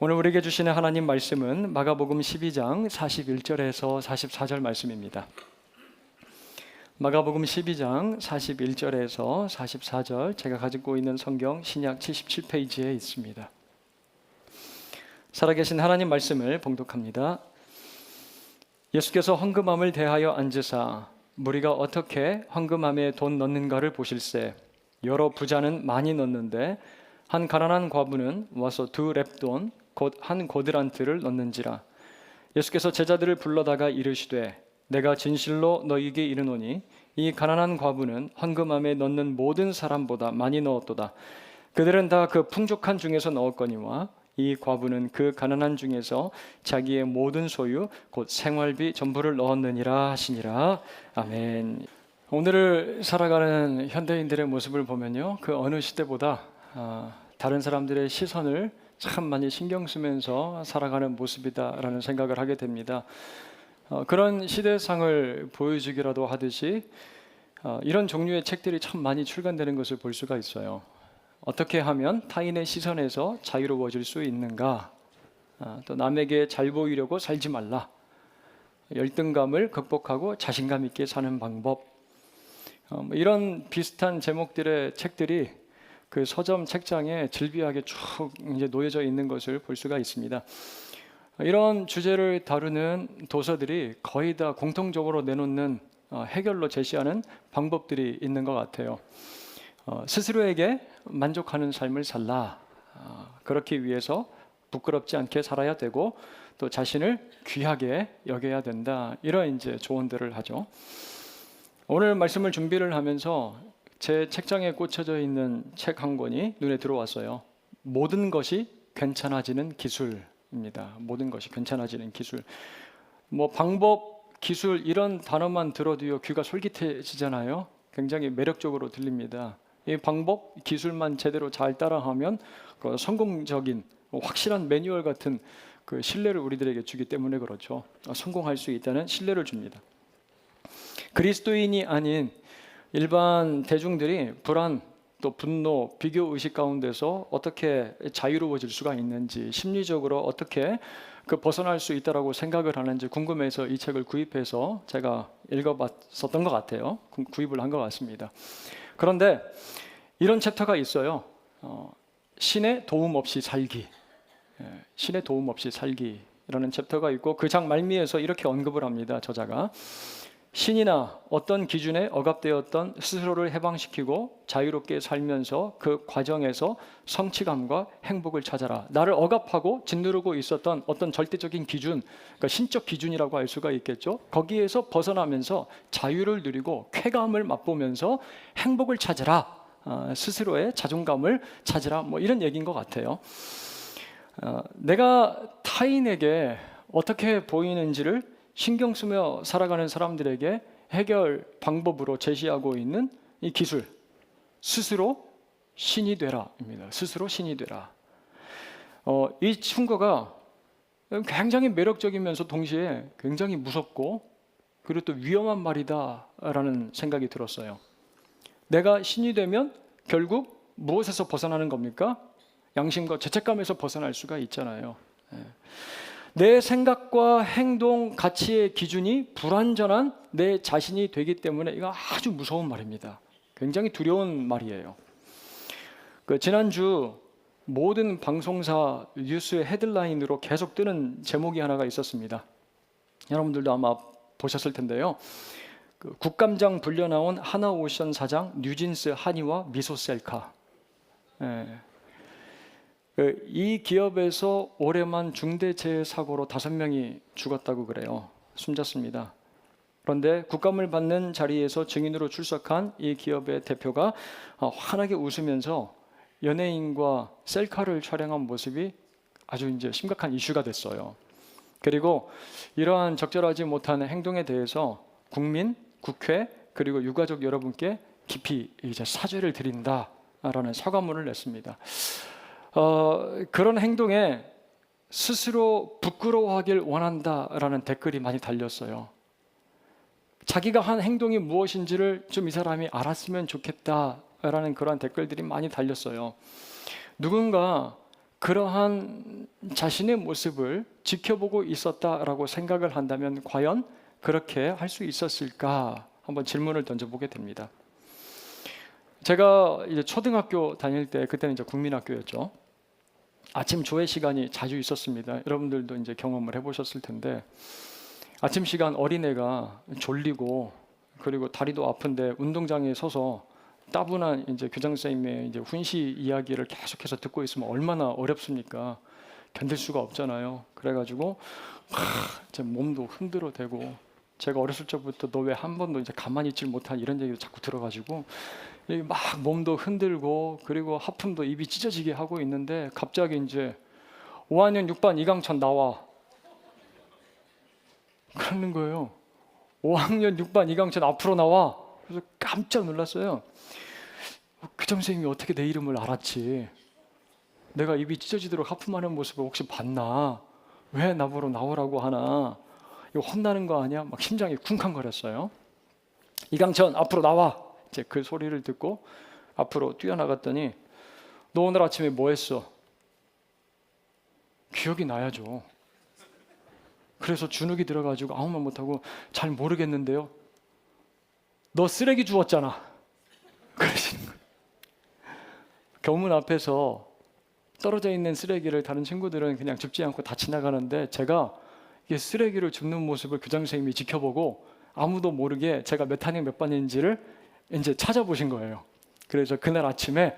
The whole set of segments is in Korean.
오늘 우리에게 주시는 하나님 말씀은 마가복음 12장 41절에서 44절 말씀입니다. 마가복음 12장 41절에서 44절, 제가 가지고 있는 성경 신약 77페이지에 있습니다. 살아계신 하나님 말씀을 봉독합니다. 예수께서 황금함을 대하여 앉으사 무리가 어떻게 황금함에 돈 넣는가를 보실세. 여러 부자는 많이 넣는데 한 가난한 과부는 와서 2렙돈 곧 한 고드란트를 넣는지라. 예수께서 제자들을 불러다가 이르시되 내가 진실로 너희에게 이르노니 이 가난한 과부는 황금함에 넣는 모든 사람보다 많이 넣었도다. 그들은 다 그 풍족한 중에서 넣었거니와 이 과부는 그 가난한 중에서 자기의 모든 소유 곧 생활비 전부를 넣었느니라 하시니라. 아멘. 오늘을 살아가는 현대인들의 모습을 보면요, 그 어느 시대보다 다른 사람들의 시선을 참 많이 신경 쓰면서 살아가는 모습이다라는 생각을 하게 됩니다. 그런 시대상을 보여주기라도 하듯이 이런 종류의 책들이 참 많이 출간되는 것을 볼 수가 있어요. 어떻게 하면 타인의 시선에서 자유로워질 수 있는가? 또 남에게 잘 보이려고 살지 말라. 열등감을 극복하고 자신감 있게 사는 방법. 이런 비슷한 제목들의 책들이 그 서점 책장에 질비하게 쭉 이제 놓여져 있는 것을 볼 수가 있습니다. 이런 주제를 다루는 도서들이 거의 다 공통적으로 내놓는 해결로 제시하는 방법들이 있는 것 같아요. 스스로에게 만족하는 삶을 살라. 그렇기 위해서 부끄럽지 않게 살아야 되고 또 자신을 귀하게 여겨야 된다. 이런 이제 조언들을 하죠. 오늘 말씀을 준비를 하면서 제 책장에 꽂혀져 있는 책 한 권이 눈에 들어왔어요. 모든 것이 괜찮아지는 기술입니다. 모든 것이 괜찮아지는 기술. 뭐 방법, 기술 이런 단어만 들어도요 귀가 솔깃해지잖아요. 굉장히 매력적으로 들립니다. 이 방법, 기술만 제대로 잘 따라하면 그 성공적인 확실한 매뉴얼 같은 그 신뢰를 우리들에게 주기 때문에 그렇죠. 성공할 수 있다는 신뢰를 줍니다. 그리스도인이 아닌 일반 대중들이 불안, 또 분노, 비교 의식 가운데서 어떻게 자유로워질 수가 있는지, 심리적으로 어떻게 벗어날 수 있다라고 생각을 하는지 궁금해서 이 책을 구입해서 제가 읽어봤었던 것 같아요. 구입을 한 것 같습니다. 그런데 이런 챕터가 있어요. 신의 도움 없이 살기. 신의 도움 없이 살기라는 챕터가 있고 그 장 말미에서 이렇게 언급을 합니다. 저자가. 신이나 어떤 기준에 억압되었던 스스로를 해방시키고 자유롭게 살면서 그 과정에서 성취감과 행복을 찾아라. 나를 억압하고 짓누르고 있었던 어떤 절대적인 기준, 그러니까 신적 기준이라고 할 수가 있겠죠. 거기에서 벗어나면서 자유를 누리고 쾌감을 맛보면서 행복을 찾으라. 스스로의 자존감을 찾으라. 뭐 이런 얘기인 것 같아요. 내가 타인에게 어떻게 보이는지를 신경 쓰며 살아가는 사람들에게 해결 방법으로 제시하고 있는 이 기술, 스스로 신이 되라입니다. 스스로 신이 되라. 이 충고가 굉장히 매력적이면서 동시에 굉장히 무섭고 그리고 또 위험한 말이다라는 생각이 들었어요. 내가 신이 되면 결국 무엇에서 벗어나는 겁니까? 양심과 죄책감에서 벗어날 수가 있잖아요. 내 생각과 행동, 가치의 기준이 불완전한 내 자신이 되기 때문에 이거 아주 무서운 말입니다. 굉장히 두려운 말이에요. 지난주 모든 방송사 뉴스의 헤드라인으로 계속 뜨는 제목이 하나가 있었습니다. 여러분들도 아마 보셨을 텐데요. 국감장 불려 나온 하나오션 사장 뉴진스 한의와 미소셀카. 이 기업에서 올해만 중대재해사고로 5명이 죽었다고 그래요. 숨졌습니다. 그런데 국감을 받는 자리에서 증인으로 출석한 이 기업의 대표가 환하게 웃으면서 연예인과 셀카를 촬영한 모습이 아주 이제 심각한 이슈가 됐어요. 그리고 이러한 적절하지 못한 행동에 대해서 국민, 국회 그리고 유가족 여러분께 깊이 이제 사죄를 드린다라는 사과문을 냈습니다. 그런 행동에 스스로 부끄러워하길 원한다라는 댓글이 많이 달렸어요. 자기가 한 행동이 무엇인지를 좀 이 사람이 알았으면 좋겠다라는 그런 댓글들이 많이 달렸어요. 누군가 그러한 자신의 모습을 지켜보고 있었다라고 생각을 한다면 과연 그렇게 할 수 있었을까? 한번 질문을 던져보게 됩니다. 제가 이제 초등학교 다닐 때, 그때는 이제 국민학교였죠. 아침 조회 시간이 자주 있었습니다. 여러분들도 이제 경험을 해보셨을 텐데, 아침 시간 어린애가 졸리고 그리고 다리도 아픈데 운동장에 서서 따분한 이제 교장 선생님의 이제 훈시 이야기를 계속해서 듣고 있으면 얼마나 어렵습니까? 견딜 수가 없잖아요. 그래가지고 제 몸도 흔들어대고, 제가 어렸을 적부터 너 왜 한 번도 이제 가만히 있질 못한 이런 얘기도 자꾸 들어가지고 막 몸도 흔들고 그리고 하품도 입이 찢어지게 하고 있는데, 갑자기 이제 5학년 6반 이강천 나와 그러는 거예요. 5학년 6반 이강천 앞으로 나와. 그래서 깜짝 놀랐어요. 교장 선생님이 어떻게 내 이름을 알았지? 내가 입이 찢어지도록 하품하는 모습을 혹시 봤나? 왜 나보러 나오라고 하나? 이거 혼나는 거 아니야? 막 심장이 쿵쾅거렸어요. 이강천 앞으로 나와. 이제 그 소리를 듣고 앞으로 뛰어나갔더니 너 오늘 아침에 뭐 했어? 기억이 나야죠. 그래서 주눅이 들어가지고 아무 말 못하고 잘 모르겠는데요. 너 쓰레기 주웠잖아. 그러시는 거예요. 교문 앞에서 떨어져 있는 쓰레기를 다른 친구들은 그냥 줍지 않고 다 지나가는데, 제가 이게 쓰레기를 줍는 모습을 교장 선생님이 지켜보고 아무도 모르게 제가 몇 학년 몇 반인지를 이제 찾아보신 거예요. 그래서 그날 아침에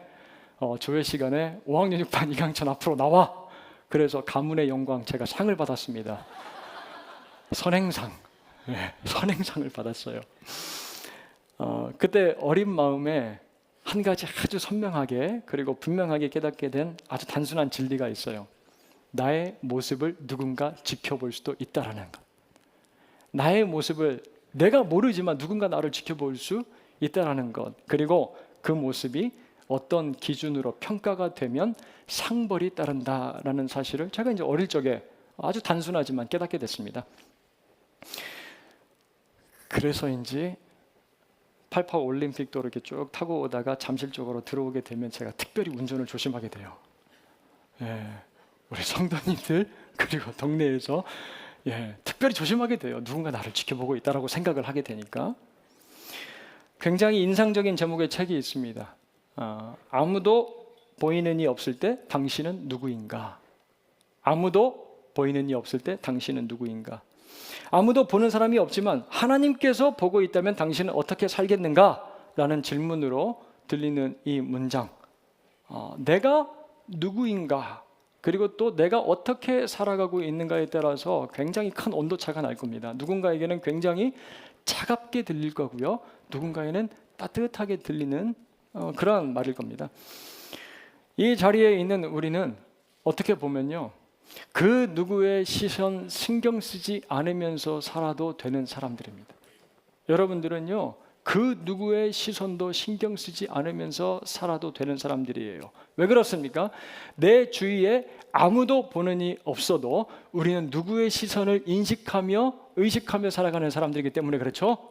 조회 시간에 5학년 6반 이강천 앞으로 나와. 그래서 가문의 영광, 제가 상을 받았습니다. 선행상. 네, 선행상을 받았어요. 그때 어린 마음에 한 가지 아주 선명하게 그리고 분명하게 깨닫게 된 아주 단순한 진리가 있어요. 나의 모습을 누군가 지켜볼 수도 있다라는 것. 나의 모습을 내가 모르지만 누군가 나를 지켜볼 수 있다라는 것. 그리고 그 모습이 어떤 기준으로 평가가 되면 상벌이 따른다라는 사실을 제가 이제 어릴 적에 아주 단순하지만 깨닫게 됐습니다. 그래서인지 88 올림픽도 이렇게 쭉 타고 오다가 잠실 쪽으로 들어오게 되면 제가 특별히 운전을 조심하게 돼요. 예, 우리 성도님들 그리고 동네에서 특별히 조심하게 돼요. 누군가 나를 지켜보고 있다라고 생각을 하게 되니까. 굉장히 인상적인 제목의 책이 있습니다. 아무도 보이는 이 없을 때 당신은 누구인가? 아무도 보이는 이 없을 때 당신은 누구인가? 아무도 보는 사람이 없지만 하나님께서 보고 있다면 당신은 어떻게 살겠는가? 라는 질문으로 들리는 이 문장. 내가 누구인가? 그리고 또 내가 어떻게 살아가고 있는가에 따라서 굉장히 큰 온도차가 날 겁니다. 누군가에게는 굉장히 차갑게 들릴 거고요. 누군가에는 따뜻하게 들리는 그런 말일 겁니다. 이 자리에 있는 우리는 어떻게 보면요, 그 누구의 시선 신경 쓰지 않으면서 살아도 되는 사람들입니다. 여러분들은요, 그 누구의 시선도 신경 쓰지 않으면서 살아도 되는 사람들이에요. 왜 그렇습니까? 내 주위에 아무도 보는 이 없어도 우리는 누구의 시선을 인식하며 의식하며 살아가는 사람들이기 때문에 그렇죠?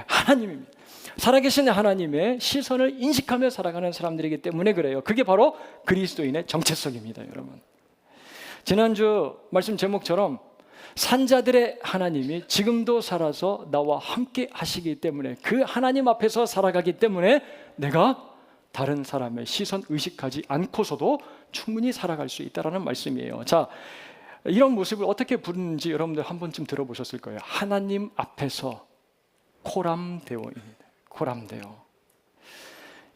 하나님입니다. 살아계신 하나님의 시선을 인식하며 살아가는 사람들이기 때문에 그래요. 그게 바로 그리스도인의 정체성입니다, 여러분. 지난주 말씀 제목처럼 산자들의 하나님이 지금도 살아서 나와 함께 하시기 때문에, 그 하나님 앞에서 살아가기 때문에 내가 다른 사람의 시선 의식하지 않고서도 충분히 살아갈 수 있다는 말씀이에요. 자, 이런 모습을 어떻게 부르는지 여러분들 한 번쯤 들어보셨을 거예요. 하나님 앞에서 코람데오입니다. 코람데오.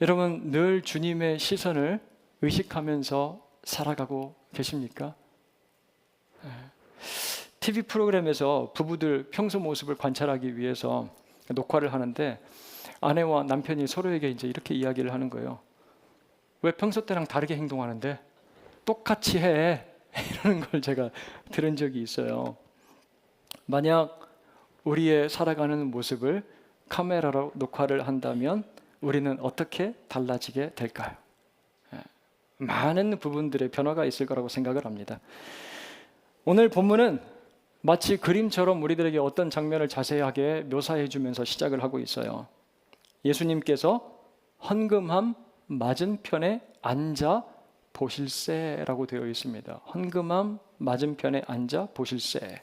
여러분, 늘 주님의 시선을 의식하면서 살아가고 계십니까? TV 프로그램에서 부부들 평소 모습을 관찰하기 위해서 녹화를 하는데, 아내와 남편이 서로에게 이제 이렇게 이야기를 하는 거예요. 왜 평소 때랑 다르게 행동하는데? 똑같이 해. 이러는 걸 제가 들은 적이 있어요. 만약 우리의 살아가는 모습을 카메라로 녹화를 한다면 우리는 어떻게 달라지게 될까요? 많은 부분들의 변화가 있을 거라고 생각을 합니다. 오늘 본문은 마치 그림처럼 우리들에게 어떤 장면을 자세하게 묘사해 주면서 시작을 하고 있어요. 예수님께서 헌금함 맞은편에 앉아 보실세라고 되어 있습니다. 헌금함 맞은편에 앉아 보실세.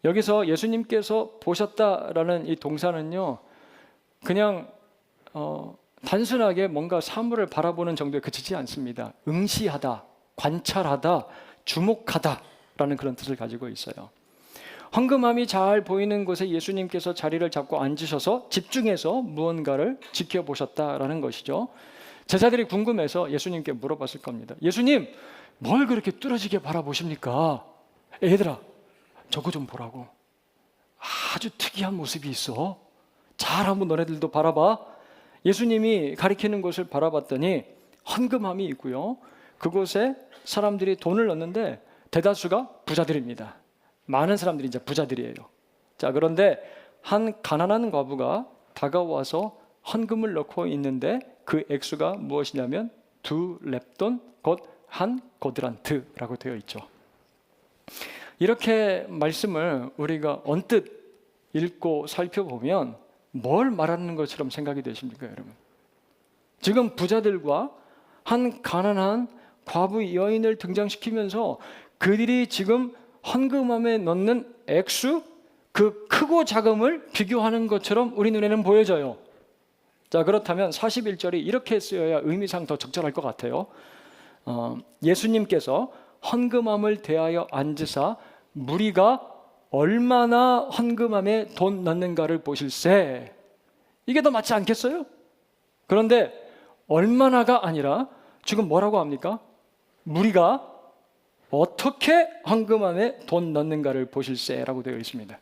여기서 예수님께서 보셨다라는 이 동사는요, 그냥 단순하게 뭔가 사물을 바라보는 정도에 그치지 않습니다. 응시하다, 관찰하다, 주목하다라는 그런 뜻을 가지고 있어요. 헌금함이 잘 보이는 곳에 예수님께서 자리를 잡고 앉으셔서 집중해서 무언가를 지켜보셨다라는 것이죠. 제자들이 궁금해서 예수님께 물어봤을 겁니다. 예수님, 뭘 그렇게 뚫어지게 바라보십니까? 얘들아, 저거 좀 보라고. 아주 특이한 모습이 있어. 잘 한번 너네들도 바라봐. 예수님이 가리키는 곳을 바라봤더니 헌금함이 있고요. 그곳에 사람들이 돈을 넣는데 대다수가 부자들입니다. 많은 사람들이 이제 부자들이에요. 자, 그런데 한 가난한 과부가 다가와서 헌금을 넣고 있는데 그 액수가 무엇이냐면 2렙돈, 곧 한 고드란트라고 되어 있죠. 이렇게 말씀을 우리가 언뜻 읽고 살펴보면 뭘 말하는 것처럼 생각이 되십니까, 여러분? 지금 부자들과 한 가난한 과부 여인을 등장시키면서 그들이 지금 헌금함에 넣는 액수, 그 크고 작음을 비교하는 것처럼 우리 눈에는 보여져요. 자, 그렇다면 41절이 이렇게 쓰여야 의미상 더 적절할 것 같아요. 예수님께서 헌금함을 대하여 앉으사 무리가 얼마나 헌금함에 돈 넣는가를 보실세. 이게 더 맞지 않겠어요? 그런데 얼마나가 아니라 지금 뭐라고 합니까? 무리가 어떻게 헌금함에 돈 넣는가를 보실세라고 되어 있습니다.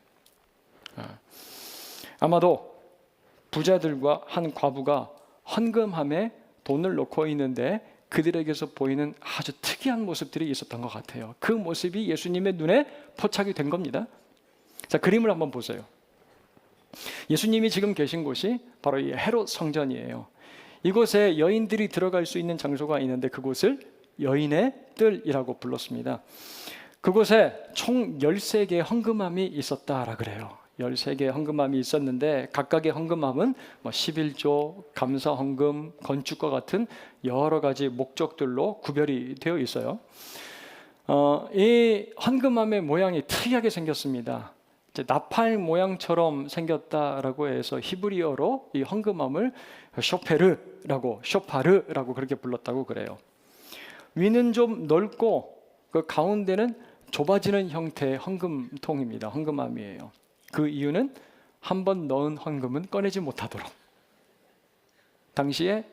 아마도 부자들과 한 과부가 헌금함에 돈을 넣고 있는데 그들에게서 보이는 아주 특이한 모습들이 있었던 것 같아요. 그 모습이 예수님의 눈에 포착이 된 겁니다. 자, 그림을 한번 보세요. 예수님이 지금 계신 곳이 바로 이 헤롯 성전이에요. 이곳에 여인들이 들어갈 수 있는 장소가 있는데 그곳을 여인의 뜰이라고 불렀습니다. 그곳에 총 13개의 헌금함이 있었다라 그래요. 13개의 헌금함이 있었는데 각각의 헌금함은 11조, 감사 헌금, 건축과 같은 여러 가지 목적들로 구별이 되어 있어요. 이 헌금함의 모양이 특이하게 생겼습니다. 나팔 모양처럼 생겼다라고 해서 히브리어로 이 헌금함을 쇼파르라고 그렇게 불렀다고 그래요. 위는 좀 넓고 그 가운데는 좁아지는 형태의 헌금통입니다. 헌금함이에요. 그 이유는 한 번 넣은 헌금은 꺼내지 못하도록. 당시에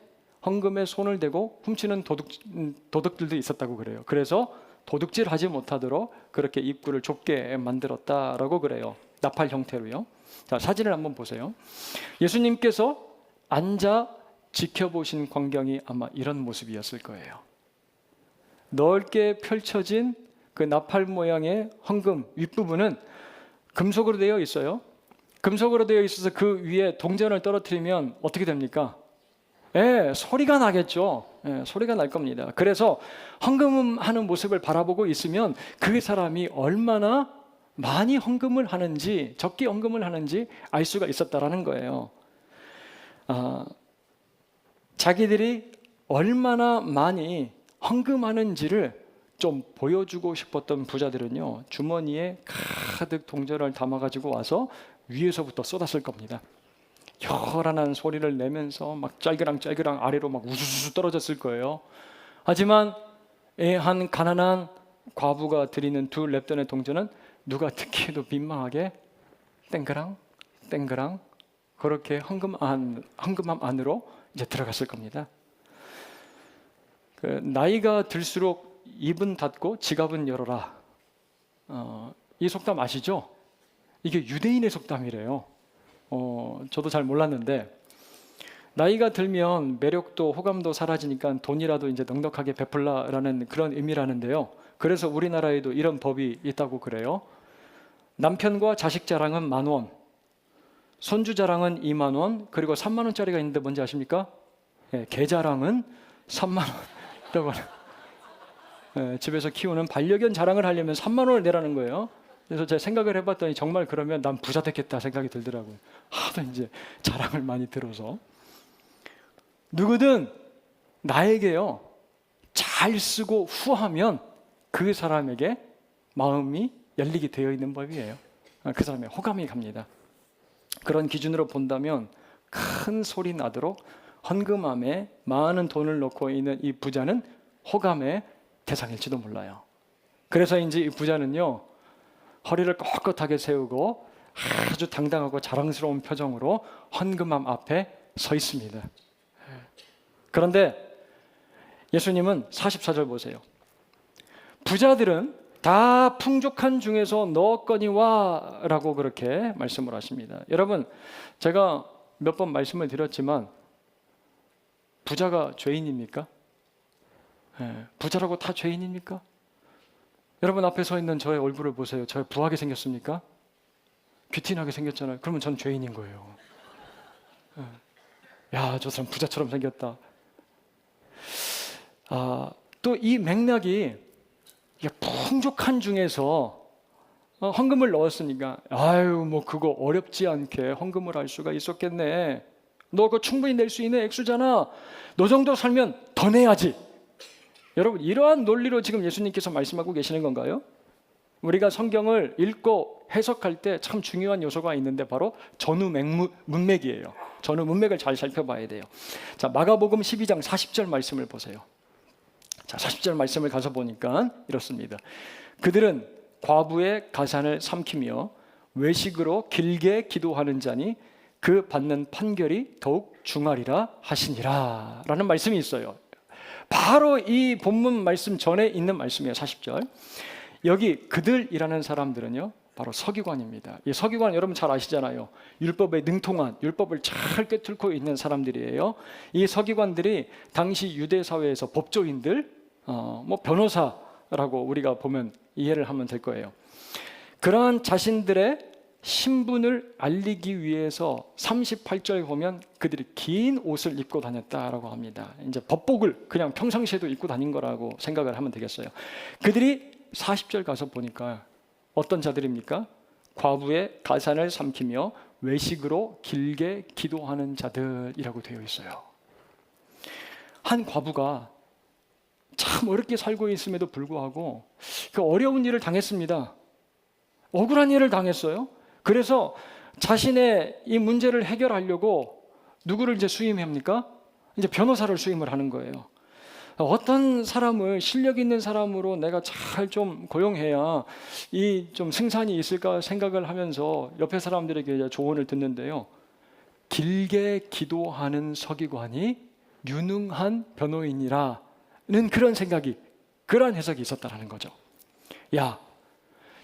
헌금에 손을 대고 훔치는 도둑들도 있었다고 그래요. 그래서 도둑질하지 못하도록 그렇게 입구를 좁게 만들었다라고 그래요. 나팔 형태로요. 자, 사진을 한번 보세요. 예수님께서 앉아 지켜보신 광경이 아마 이런 모습이었을 거예요. 넓게 펼쳐진 그 나팔 모양의 헌금 윗부분은 금속으로 되어 있어요. 금속으로 되어 있어서 그 위에 동전을 떨어뜨리면 어떻게 됩니까? 소리가 나겠죠. 소리가 날 겁니다. 그래서 헌금하는 모습을 바라보고 있으면 그 사람이 얼마나 많이 헌금을 하는지, 적게 헌금을 하는지 알 수가 있었다라는 거예요. 자기들이 얼마나 많이 헌금하는지를 좀 보여주고 싶었던 부자들은요, 주머니에 가득 동전을 담아가지고 와서 위에서부터 쏟았을 겁니다. 요란한 소리를 내면서 막 짤그랑 아래로 막 우수수 떨어졌을 거예요. 하지만 한 가난한 과부가 드리는 2렙돈의 동전은 누가 듣기에도 민망하게 땡그랑 그렇게 헌금함 안으로 이제 들어갔을 겁니다. 그 나이가 들수록 입은 닫고 지갑은 열어라. 이 속담 아시죠? 이게 유대인의 속담이래요. 저도 잘 몰랐는데 나이가 들면 매력도 호감도 사라지니까 돈이라도 이제 넉넉하게 베풀라라는 그런 의미라는데요. 그래서 우리나라에도 이런 법이 있다고 그래요. 남편과 자식 자랑은 10,000원, 손주 자랑은 20,000원, 그리고 30,000원짜리가 있는데 뭔지 아십니까? 개 자랑은 30,000원. 집에서 키우는 반려견 자랑을 하려면 30,000원을 내라는 거예요. 그래서 제가 생각을 해봤더니 정말 그러면 난 부자 됐겠다 생각이 들더라고요. 하도 이제 자랑을 많이 들어서. 누구든 나에게요, 잘 쓰고 후하면 그 사람에게 마음이 열리게 되어 있는 법이에요. 그 사람의 호감이 갑니다. 그런 기준으로 본다면 큰 소리 나도록 헌금함에 많은 돈을 넣고 있는 이 부자는 호감의 대상일지도 몰라요. 그래서인지 이 부자는요, 허리를 꼿꼿하게 세우고 아주 당당하고 자랑스러운 표정으로 헌금함 앞에 서 있습니다. 그런데 예수님은 44절 보세요. 부자들은 다 풍족한 중에서 넣었거니와 라고 그렇게 말씀을 하십니다. 여러분, 제가 몇 번 말씀을 드렸지만 부자가 죄인입니까? 부자라고 다 죄인입니까? 여러분 앞에 서 있는 저의 얼굴을 보세요. 저 부하게 생겼습니까? 귀티나게 생겼잖아요. 그러면 전 죄인인 거예요. 야, 저 사람 부자처럼 생겼다. 또 이 맥락이 풍족한 중에서 헌금을 넣었으니까 아유 뭐 그거 어렵지 않게 헌금을 할 수가 있었겠네. 너 그거 충분히 낼 수 있는 액수잖아. 너 정도 살면 더 내야지. 여러분 이러한 논리로 지금 예수님께서 말씀하고 계시는 건가요? 우리가 성경을 읽고 해석할 때 참 중요한 요소가 있는데 바로 전후 문맥이에요. 전후 문맥을 잘 살펴봐야 돼요. 자, 마가복음 12장 40절 말씀을 보세요. 자, 40절 말씀을 가서 보니까 이렇습니다. 그들은 과부의 가산을 삼키며 외식으로 길게 기도하는 자니 그 받는 판결이 더욱 중하리라 하시니라 라는 말씀이 있어요. 바로 이 본문 말씀 전에 있는 말씀이에요. 40절. 여기 그들이라는 사람들은요, 바로 서기관입니다. 이 서기관 여러분 잘 아시잖아요. 율법에 능통한, 율법을 잘 꿰뚫고 있는 사람들이에요. 이 서기관들이 당시 유대 사회에서 법조인들, 뭐 변호사라고 우리가 보면 이해를 하면 될 거예요. 그러한 자신들의 신분을 알리기 위해서 38절에 보면 그들이 긴 옷을 입고 다녔다라고 합니다. 이제 법복을 그냥 평상시에도 입고 다닌 거라고 생각을 하면 되겠어요. 그들이 40절 가서 보니까 어떤 자들입니까? 과부의 가산을 삼키며 외식으로 길게 기도하는 자들이라고 되어 있어요. 한 과부가 참 어렵게 살고 있음에도 불구하고 그 어려운 일을 당했습니다. 억울한 일을 당했어요. 그래서 자신의 이 문제를 해결하려고 누구를 이제 수임합니까? 이제 변호사를 수임을 하는 거예요. 어떤 사람을 실력 있는 사람으로 내가 잘 좀 고용해야 이 좀 승산이 있을까 생각을 하면서 옆에 사람들에게 조언을 듣는데요. 길게 기도하는 서기관이 유능한 변호인이라는 그런 생각이, 그런 해석이 있었다라는 거죠. 야,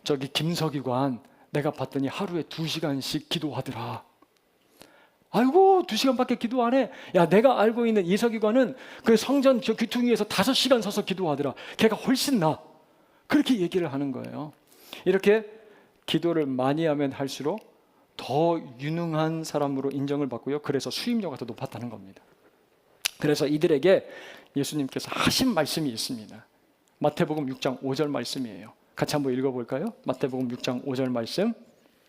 저기 김 서기관 내가 봤더니 하루에 2시간씩 기도하더라. 아이고 2시간밖에 기도 안 해. 야, 내가 알고 있는 이 서기관은 그 성전 저 귀퉁이에서 5시간 서서 기도하더라. 걔가 훨씬 나. 그렇게 얘기를 하는 거예요. 이렇게 기도를 많이 하면 할수록 더 유능한 사람으로 인정을 받고요. 그래서 수임료가 더 높았다는 겁니다. 그래서 이들에게 예수님께서 하신 말씀이 있습니다. 마태복음 6장 5절 말씀이에요. 같이 한번 읽어볼까요? 마태복음 6장 5절 말씀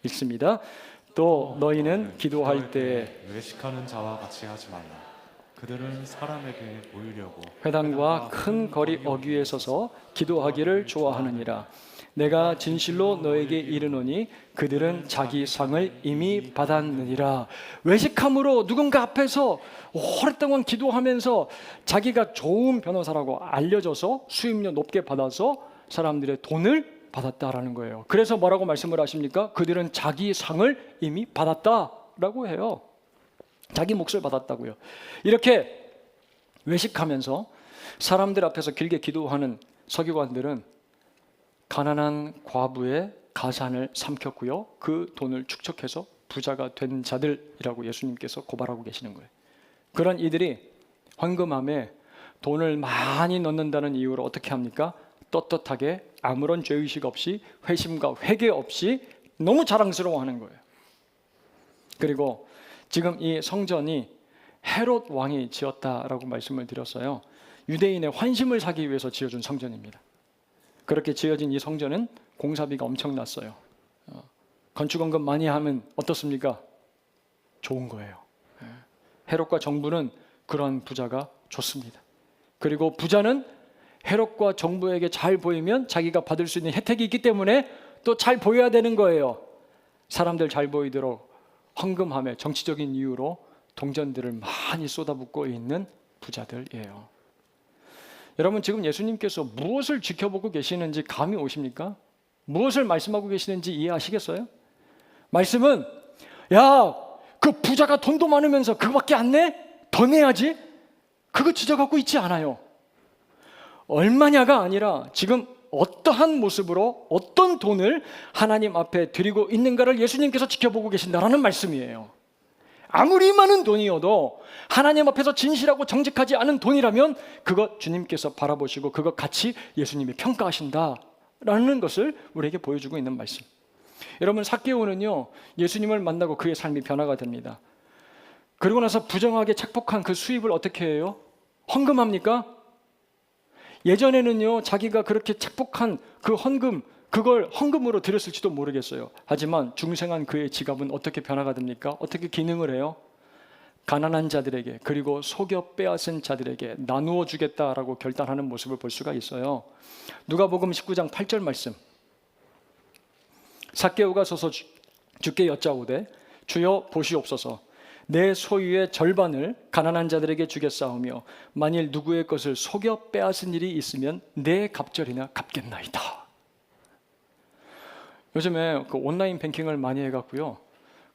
읽습니다. 또 너희는 기도할 때 외식하는 자와 같이 하지 말라. 그들은 사람에게 보이려고 회당과 큰 거리 어귀에 서서 기도하기를 좋아하느니라. 내가 진실로 너에게 이르노니 그들은 자기 상을 이미 받았느니라. 외식함으로 누군가 앞에서 오랫동안 기도하면서 자기가 좋은 변호사라고 알려져서 수임료 높게 받아서 사람들의 돈을 받았다라는 거예요. 그래서 뭐라고 말씀을 하십니까? 그들은 자기 상을 이미 받았다라고 해요. 자기 몫을 받았다고요. 이렇게 외식하면서 사람들 앞에서 길게 기도하는 서기관들은 가난한 과부의 가산을 삼켰고요. 그 돈을 축적해서 부자가 된 자들이라고 예수님께서 고발하고 계시는 거예요. 그런 이들이 헌금함에 돈을 많이 넣는다는 이유로 어떻게 합니까? 떳떳하게 아무런 죄의식 없이 회심과 회개 없이 너무 자랑스러워하는 거예요. 그리고 지금 이 성전이 헤롯 왕이 지었다라고 말씀을 드렸어요. 유대인의 환심을 사기 위해서 지어준 성전입니다. 그렇게 지어진 이 성전은 공사비가 엄청났어요. 건축원금 많이 하면 어떻습니까? 좋은 거예요. 헤롯과 정부는 그런 부자가 좋습니다. 그리고 부자는 헤롯과 정부에게 잘 보이면 자기가 받을 수 있는 혜택이 있기 때문에 또 잘 보여야 되는 거예요. 사람들 잘 보이도록 헌금함에 정치적인 이유로 동전들을 많이 쏟아붓고 있는 부자들이에요. 여러분, 지금 예수님께서 무엇을 지켜보고 계시는지 감이 오십니까? 무엇을 말씀하고 계시는지 이해하시겠어요? 말씀은 야, 그 부자가 돈도 많으면서 그거밖에 안 내? 더 내야지? 그거 지적하고 있지 않아요. 얼마냐가 아니라 지금 어떠한 모습으로 어떤 돈을 하나님 앞에 드리고 있는가를 예수님께서 지켜보고 계신다라는 말씀이에요. 아무리 많은 돈이어도 하나님 앞에서 진실하고 정직하지 않은 돈이라면 그것 주님께서 바라보시고 그것 같이 예수님이 평가하신다라는 것을 우리에게 보여주고 있는 말씀. 여러분, 삭개오는요 예수님을 만나고 그의 삶이 변화가 됩니다. 그리고 나서 부정하게 착복한 그 수입을 어떻게 해요? 헌금합니까? 예전에는요 자기가 그렇게 착복한 그 헌금, 그걸 헌금으로 드렸을지도 모르겠어요. 하지만 중생한 그의 지갑은 어떻게 변화가 됩니까? 어떻게 기능을 해요? 가난한 자들에게, 그리고 속여 빼앗은 자들에게 나누어 주겠다라고 결단하는 모습을 볼 수가 있어요. 누가복음 19장 8절 말씀. 삭개오가 서서 주께 여짜오되 주여 보시옵소서, 내 소유의 절반을 가난한 자들에게 주겠사오며 만일 누구의 것을 속여 빼앗은 일이 있으면 내 갑절이나 갚겠나이다. 요즘에 그 온라인 뱅킹을 많이 해갖고요,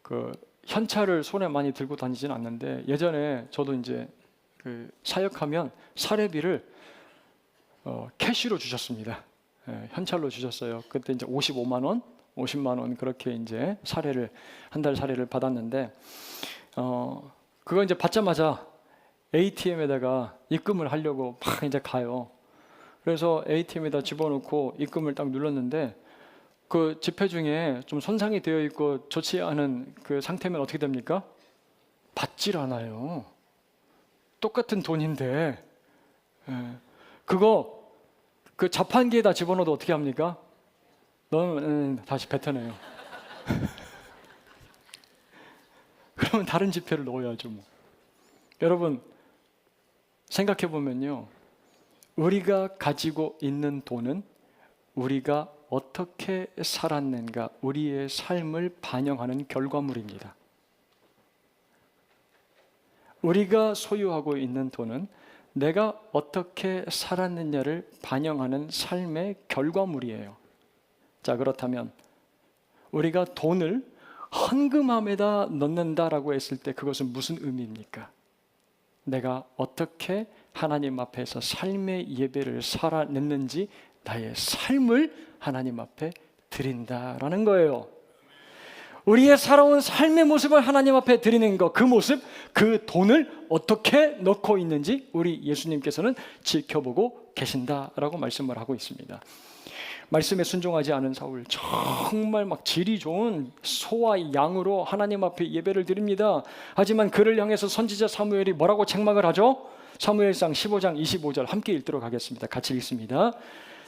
그 현찰을 손에 많이 들고 다니지는 않는데 예전에 저도 이제 그 사역하면 사례비를 캐시로 주셨습니다. 현찰로 주셨어요. 그때 이제 55만 원, 50만 원 그렇게 이제 사례를 한 달 사례를 받았는데 그거 이제 받자마자 ATM에다가 입금을 하려고 막 이제 가요. 그래서 ATM에다 집어넣고 입금을 딱 눌렀는데 그 지폐 중에 좀 손상이 되어 있고 좋지 않은 그 상태면 어떻게 됩니까? 받질 않아요. 똑같은 돈인데 그거 그 자판기에다 집어넣어도 어떻게 합니까? 넣으면 다시 뱉어내요. 그러면 다른 지폐를 넣어야죠 뭐. 여러분 생각해 보면요, 우리가 가지고 있는 돈은 우리가 어떻게 살았는가, 우리의 삶을 반영하는 결과물입니다. 우리가 소유하고 있는 돈은 내가 어떻게 살았느냐를 반영하는 삶의 결과물이에요. 자, 그렇다면 우리가 돈을 헌금함에다 넣는다라고 했을 때 그것은 무슨 의미입니까? 내가 어떻게 하나님 앞에서 삶의 예배를 살아냈는지 나의 삶을 하나님 앞에 드린다라는 거예요. 우리의 살아온 삶의 모습을 하나님 앞에 드리는 것, 그 모습, 그 돈을 어떻게 넣고 있는지 우리 예수님께서는 지켜보고 계신다라고 말씀을 하고 있습니다. 말씀에 순종하지 않은 사울, 정말 막 질이 좋은 소와 양으로 하나님 앞에 예배를 드립니다. 하지만 그를 향해서 선지자 사무엘이 뭐라고 책망을 하죠? 사무엘상 15장 25절 함께 읽도록 하겠습니다. 같이 읽습니다.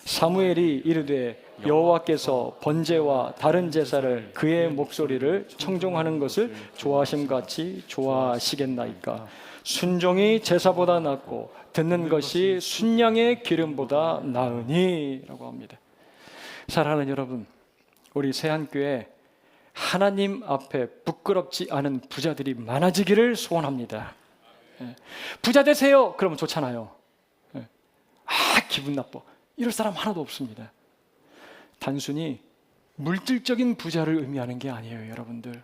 사무엘이 이르되 여호와께서 번제와 다른 제사를 그의 목소리를 청종하는 것을 좋아하심같이 좋아하시겠나이까? 순종이 제사보다 낫고 듣는 것이 순양의 기름보다 나으니 라고 합니다. 사랑하는 여러분, 우리 새한교회 하나님 앞에 부끄럽지 않은 부자들이 많아지기를 소원합니다. 부자 되세요 그러면 좋잖아요. 기분 나빠, 이럴 사람 하나도 없습니다. 단순히 물질적인 부자를 의미하는 게 아니에요. 여러분들,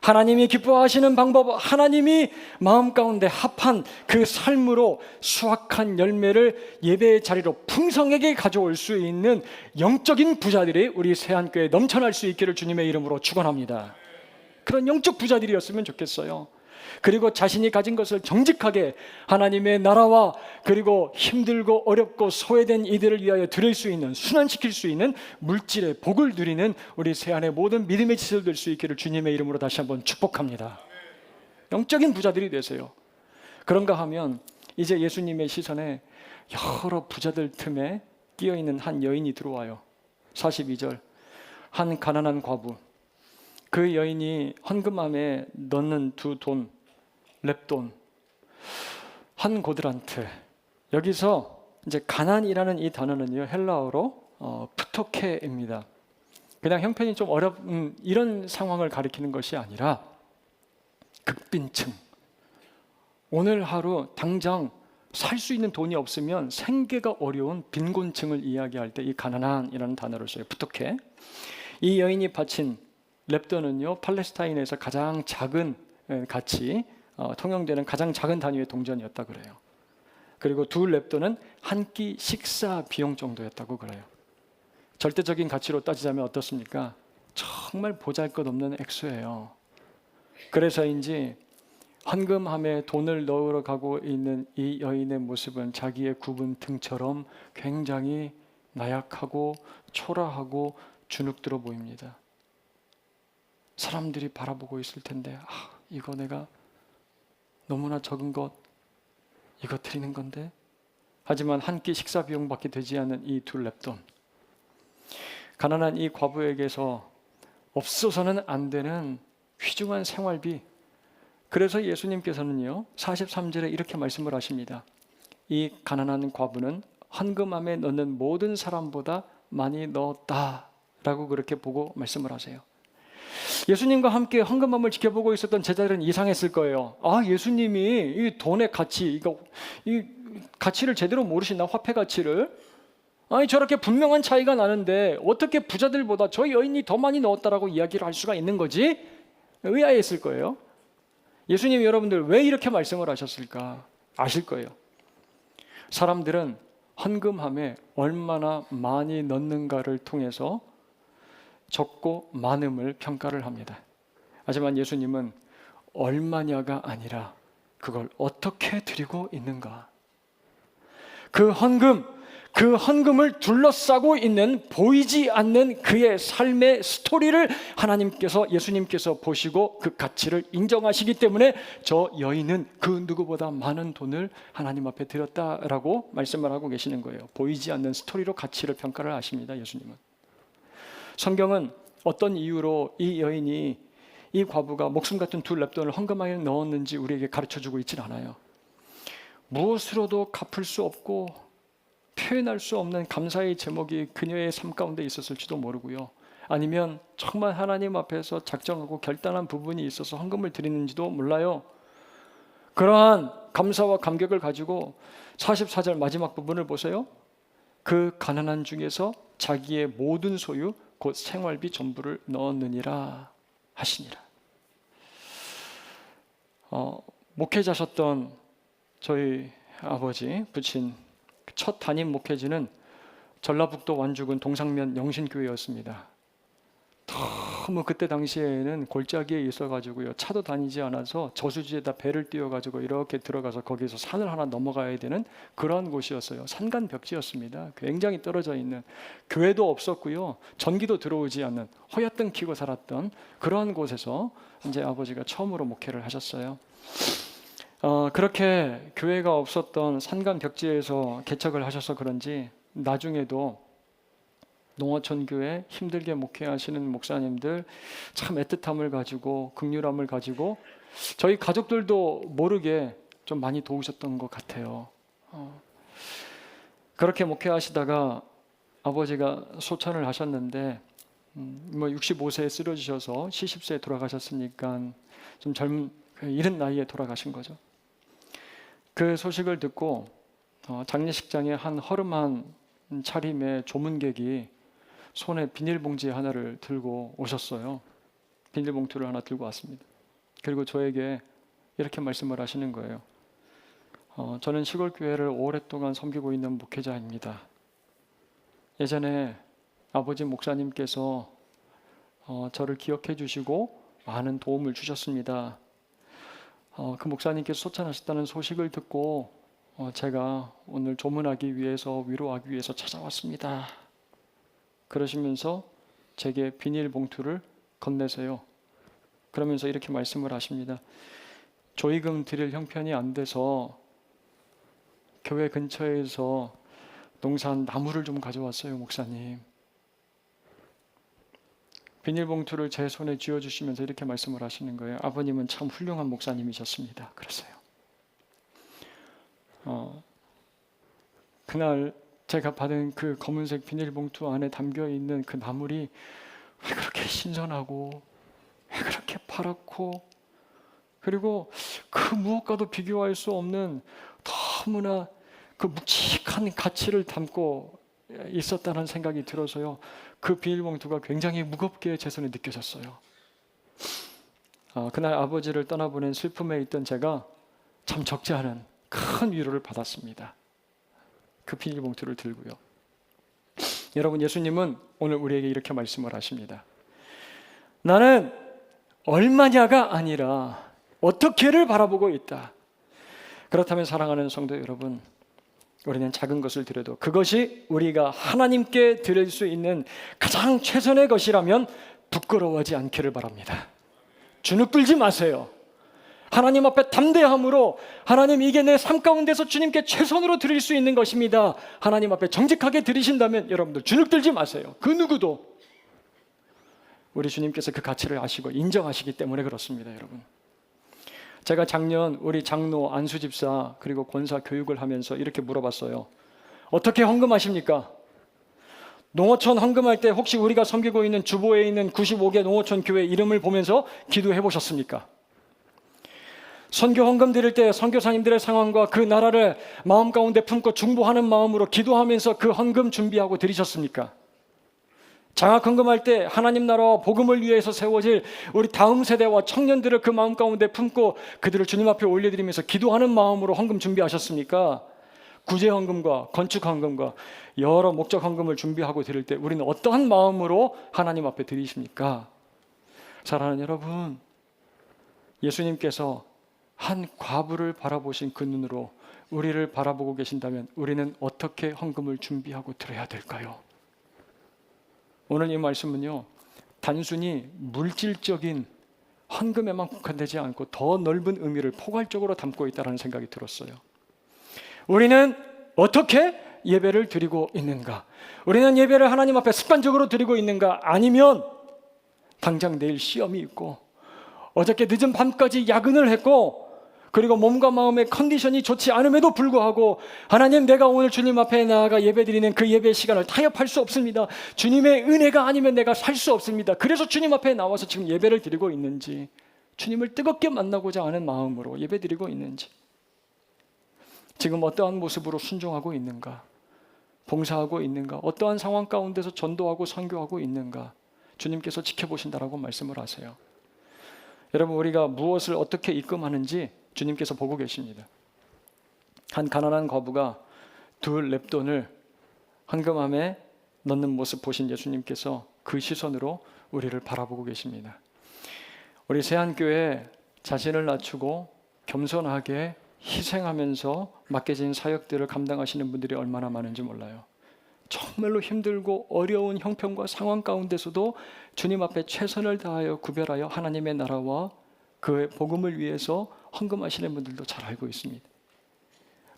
하나님이 기뻐하시는 방법, 하나님이 마음 가운데 합한 그 삶으로 수확한 열매를 예배의 자리로 풍성하게 가져올 수 있는 영적인 부자들이 우리 새한교회에 넘쳐날 수 있기를 주님의 이름으로 축원합니다. 그런 영적 부자들이었으면 좋겠어요. 그리고 자신이 가진 것을 정직하게 하나님의 나라와 그리고 힘들고 어렵고 소외된 이들을 위하여 드릴 수 있는, 순환시킬 수 있는 물질의 복을 누리는 우리 새안의 모든 믿음의 지체들 될 수 있기를 주님의 이름으로 다시 한번 축복합니다. 영적인 부자들이 되세요. 그런가 하면 이제 예수님의 시선에 여러 부자들 틈에 끼어있는 한 여인이 들어와요. 42절, 한 가난한 과부, 그 여인이 헌금함에 넣는 두 돈, 렙돈, 한 고드란트. 여기서 이제 가난이라는 이 단어는요 헬라어로 프토케입니다. 그냥 형편이 좀 어려운 이런 상황을 가리키는 것이 아니라 극빈층, 오늘 하루 당장 살 수 있는 돈이 없으면 생계가 어려운 빈곤층을 이야기할 때 이 가난한이라는 단어를 써요. 프토케. 이 여인이 바친 렙돈은요 팔레스타인에서 가장 작은 같이 통용되는 가장 작은 단위의 동전이었다 그래요. 그리고 두 렙돈은 한 끼 식사 비용 정도였다고 그래요. 절대적인 가치로 따지자면 어떻습니까? 정말 보잘것없는 액수예요. 그래서인지 헌금함에 돈을 넣으러 가고 있는 이 여인의 모습은 자기의 굽은 등처럼 굉장히 나약하고 초라하고 주눅들어 보입니다. 사람들이 바라보고 있을 텐데 이거 내가 너무나 적은 것 이거 드리는 건데. 하지만 한 끼 식사 비용밖에 되지 않는 이 두 렙돈, 가난한 이 과부에게서 없어서는 안 되는 귀중한 생활비. 그래서 예수님께서는요 43절에 이렇게 말씀을 하십니다. 이 가난한 과부는 헌금함에 넣는 모든 사람보다 많이 넣었다라고 그렇게 보고 말씀을 하세요. 예수님과 함께 헌금함을 지켜보고 있었던 제자들은 이상했을 거예요. 예수님이 이 돈의 가치, 이 가치를 제대로 모르시나, 화폐 가치를. 저렇게 분명한 차이가 나는데 어떻게 부자들보다 저 여인이 더 많이 넣었다라고 이야기를 할 수가 있는 거지? 의아했을 거예요. 예수님 여러분들 왜 이렇게 말씀을 하셨을까? 아실 거예요. 사람들은 헌금함에 얼마나 많이 넣는가를 통해서 적고 많음을 평가를 합니다. 하지만 예수님은 얼마냐가 아니라 그걸 어떻게 드리고 있는가. 그 헌금을 둘러싸고 있는 보이지 않는 그의 삶의 스토리를 예수님께서 보시고 그 가치를 인정하시기 때문에 저 여인은 그 누구보다 많은 돈을 하나님 앞에 드렸다라고 말씀을 하고 계시는 거예요. 보이지 않는 스토리로 가치를 평가를 하십니다. 예수님은. 성경은 어떤 이유로 이 여인이, 이 과부가 목숨 같은 두 렙돈을 헌금함에 넣었는지 우리에게 가르쳐주고 있진 않아요. 무엇으로도 갚을 수 없고 표현할 수 없는 감사의 제목이 그녀의 삶 가운데 있었을지도 모르고요. 아니면 정말 하나님 앞에서 작정하고 결단한 부분이 있어서 헌금을 드리는지도 몰라요. 그러한 감사와 감격을 가지고 44절 마지막 부분을 보세요. 그 가난한 중에서 자기의 모든 소유 곧 생활비 전부를 넣었느니라 하시니라. 목회자셨던 저희 아버지, 부친 첫 담임 목회지는 전라북도 완주군 동상면 영신교회였습니다. 너무 그때 당시에는 골짜기에 있어가지고요, 차도 다니지 않아서 저수지에다 배를 띄워가지고 이렇게 들어가서 거기서 산을 하나 넘어가야 되는 그러한 곳이었어요. 산간벽지였습니다. 굉장히 떨어져 있는, 교회도 없었고요, 전기도 들어오지 않는 허얏등 키고 살았던 그러한 곳에서 이제 아버지가 처음으로 목회를 하셨어요. 그렇게 교회가 없었던 산간벽지에서 개척을 하셔서 그런지 나중에도 농어촌 교회 힘들게 목회하시는 목사님들 참 애틋함을 가지고 긍휼함을 가지고 저희 가족들도 모르게 좀 많이 도우셨던 것 같아요. 그렇게 목회하시다가 아버지가 소천을 하셨는데 65세에 쓰러지셔서 70세에 돌아가셨으니까 좀 젊은 이른 나이에 돌아가신 거죠. 그 소식을 듣고 장례식장에 한 허름한 차림의 조문객이 손에 비닐봉지 하나를 들고 오셨어요. 비닐봉투를 하나 들고 왔습니다. 그리고 저에게 이렇게 말씀을 하시는 거예요. 저는 시골교회를 오랫동안 섬기고 있는 목회자입니다. 예전에 아버지 목사님께서 저를 기억해 주시고 많은 도움을 주셨습니다. 그 목사님께서 소천하셨다는 소식을 듣고 제가 오늘 조문하기 위해서, 위로하기 위해서 찾아왔습니다. 그러시면서 제게 비닐봉투를 건네세요. 그러면서 이렇게 말씀을 하십니다. 조의금 드릴 형편이 안 돼서 교회 근처에서 농사한 나무를 좀 가져왔어요, 목사님. 비닐봉투를 제 손에 쥐어주시면서 이렇게 말씀을 하시는 거예요. 아버님은 참 훌륭한 목사님이셨습니다. 그랬어요. 그날 제가 받은 그 검은색 비닐봉투 안에 담겨있는 그 나물이 왜 그렇게 신선하고 왜 그렇게 파랗고 그리고 그 무엇과도 비교할 수 없는 너무나 그 묵직한 가치를 담고 있었다는 생각이 들어서요. 그 비닐봉투가 굉장히 무겁게 제 손에 느껴졌어요. 그날 아버지를 떠나보낸 슬픔에 있던 제가 참 적지 않은 큰 위로를 받았습니다. 그 비닐봉투를 들고요. 여러분, 예수님은 오늘 우리에게 이렇게 말씀을 하십니다. 나는 얼마냐가 아니라 어떻게를 바라보고 있다. 그렇다면 사랑하는 성도 여러분, 우리는 작은 것을 드려도 그것이 우리가 하나님께 드릴 수 있는 가장 최선의 것이라면 부끄러워하지 않기를 바랍니다. 주눅 들지 마세요. 하나님 앞에 담대함으로 하나님 이게 내 삶 가운데서 주님께 최선으로 드릴 수 있는 것입니다. 하나님 앞에 정직하게 드리신다면 여러분들 주눅 들지 마세요. 그 누구도. 우리 주님께서 그 가치를 아시고 인정하시기 때문에 그렇습니다, 여러분. 제가 작년 우리 장로 안수 집사 그리고 권사 교육을 하면서 이렇게 물어봤어요. 어떻게 헌금하십니까? 농어촌 헌금할 때 혹시 우리가 섬기고 있는 주보에 있는 95개 농어촌 교회 이름을 보면서 기도해 보셨습니까? 선교 헌금 드릴 때 선교사님들의 상황과 그 나라를 마음 가운데 품고 중보하는 마음으로 기도하면서 그 헌금 준비하고 드리셨습니까? 장학 헌금할 때 하나님 나라와 복음을 위해서 세워질 우리 다음 세대와 청년들을 그 마음 가운데 품고 그들을 주님 앞에 올려드리면서 기도하는 마음으로 헌금 준비하셨습니까? 구제 헌금과 건축 헌금과 여러 목적 헌금을 준비하고 드릴 때 우리는 어떠한 마음으로 하나님 앞에 드리십니까? 사랑하는 여러분, 예수님께서 한 과부를 바라보신 그 눈으로 우리를 바라보고 계신다면 우리는 어떻게 헌금을 준비하고 드려야 될까요? 오늘 이 말씀은요, 단순히 물질적인 헌금에만 국한되지 않고 더 넓은 의미를 포괄적으로 담고 있다는 생각이 들었어요. 우리는 어떻게 예배를 드리고 있는가? 우리는 예배를 하나님 앞에 습관적으로 드리고 있는가? 아니면 당장 내일 시험이 있고 어저께 늦은 밤까지 야근을 했고 그리고 몸과 마음의 컨디션이 좋지 않음에도 불구하고 하나님, 내가 오늘 주님 앞에 나아가 예배드리는 그 예배 시간을 타협할 수 없습니다. 주님의 은혜가 아니면 내가 살 수 없습니다. 그래서 주님 앞에 나와서 지금 예배를 드리고 있는지, 주님을 뜨겁게 만나고자 하는 마음으로 예배드리고 있는지, 지금 어떠한 모습으로 순종하고 있는가, 봉사하고 있는가, 어떠한 상황 가운데서 전도하고 선교하고 있는가, 주님께서 지켜보신다라고 말씀을 하세요. 여러분, 우리가 무엇을 어떻게 입금하는지 주님께서 보고 계십니다. 한 가난한 과부가 2 렙돈을 헌금함에 넣는 모습 보신 예수님께서 그 시선으로 우리를 바라보고 계십니다. 우리 세안교회 자신을 낮추고 겸손하게 희생하면서 맡겨진 사역들을 감당하시는 분들이 얼마나 많은지 몰라요. 정말로 힘들고 어려운 형편과 상황 가운데서도 주님 앞에 최선을 다하여 구별하여 하나님의 나라와 그의 복음을 위해서 헌금하시는 분들도 잘 알고 있습니다.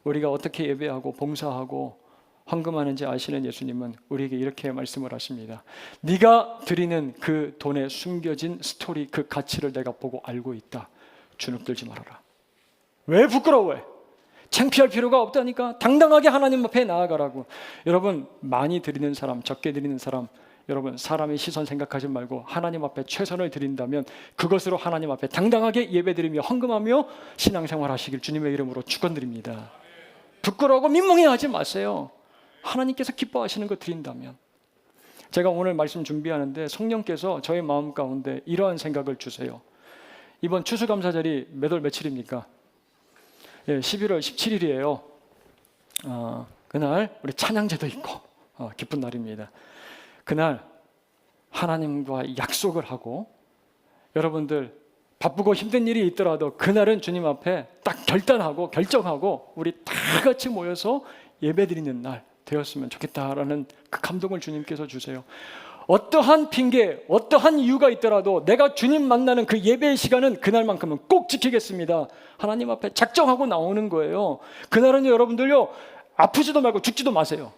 우리가 어떻게 예배하고 봉사하고 헌금하는지 아시는 예수님은 우리에게 이렇게 말씀을 하십니다. 네가 드리는 그 돈에 숨겨진 스토리, 그 가치를 내가 보고 알고 있다. 주눅 들지 말아라. 왜 부끄러워해? 창피할 필요가 없다니까. 당당하게 하나님 앞에 나아가라고. 여러분, 많이 드리는 사람, 적게 드리는 사람, 여러분, 사람의 시선 생각하지 말고 하나님 앞에 최선을 드린다면 그것으로 하나님 앞에 당당하게 예배드리며 헌금하며 신앙생활 하시길 주님의 이름으로 축원드립니다. 부끄러워하고 민망해하지 마세요. 하나님께서 기뻐하시는 거 드린다면. 제가 오늘 말씀 준비하는데 성령께서 저의 마음 가운데 이러한 생각을 주세요. 이번 추수감사절이 몇 월 며칠입니까? 11월 17일이에요. 그날 우리 찬양제도 있고 기쁜 날입니다. 그날 하나님과 약속을 하고 여러분들 바쁘고 힘든 일이 있더라도 그날은 주님 앞에 딱 결단하고 결정하고 우리 다 같이 모여서 예배드리는 날 되었으면 좋겠다라는 그 감동을 주님께서 주세요. 어떠한 핑계, 어떠한 이유가 있더라도 내가 주님 만나는 그 예배의 시간은 그날만큼은 꼭 지키겠습니다. 하나님 앞에 작정하고 나오는 거예요. 그날은 여러분들요, 아프지도 말고 죽지도 마세요.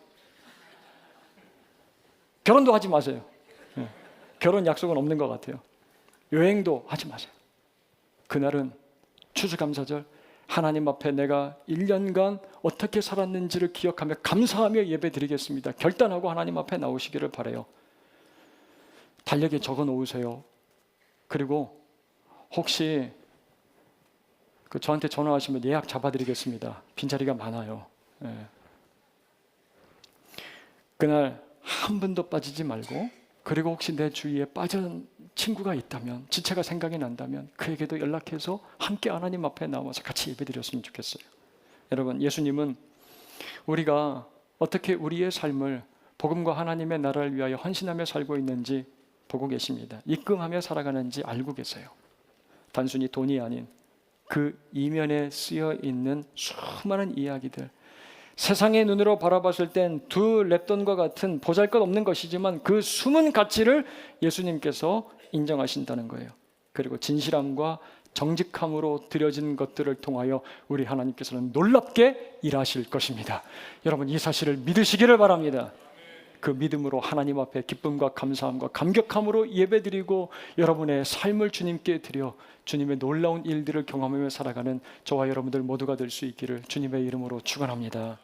결혼도 하지 마세요. 결혼 약속은 없는 것 같아요. 여행도 하지 마세요. 그날은 추수감사절 하나님 앞에 내가 1년간 어떻게 살았는지를 기억하며 감사하며 예배드리겠습니다. 결단하고 하나님 앞에 나오시기를 바라요. 달력에 적어 놓으세요. 그리고 혹시 저한테 전화하시면 예약 잡아드리겠습니다. 빈자리가 많아요. 예. 그날 한 분도 빠지지 말고, 그리고 혹시 내 주위에 빠진 친구가 있다면, 지체가 생각이 난다면 그에게도 연락해서 함께 하나님 앞에 나와서 같이 예배드렸으면 좋겠어요. 여러분, 예수님은 우리가 어떻게 우리의 삶을 복음과 하나님의 나라를 위하여 헌신하며 살고 있는지 보고 계십니다. 입금하며 살아가는지 알고 계세요. 단순히 돈이 아닌 그 이면에 쓰여 있는 수많은 이야기들, 세상의 눈으로 바라봤을 땐 두 랩돈과 같은 보잘것없는 것이지만 그 숨은 가치를 예수님께서 인정하신다는 거예요. 그리고 진실함과 정직함으로 드려진 것들을 통하여 우리 하나님께서는 놀랍게 일하실 것입니다. 여러분, 이 사실을 믿으시기를 바랍니다. 그 믿음으로 하나님 앞에 기쁨과 감사함과 감격함으로 예배드리고 여러분의 삶을 주님께 드려 주님의 놀라운 일들을 경험하며 살아가는 저와 여러분들 모두가 될 수 있기를 주님의 이름으로 축원합니다.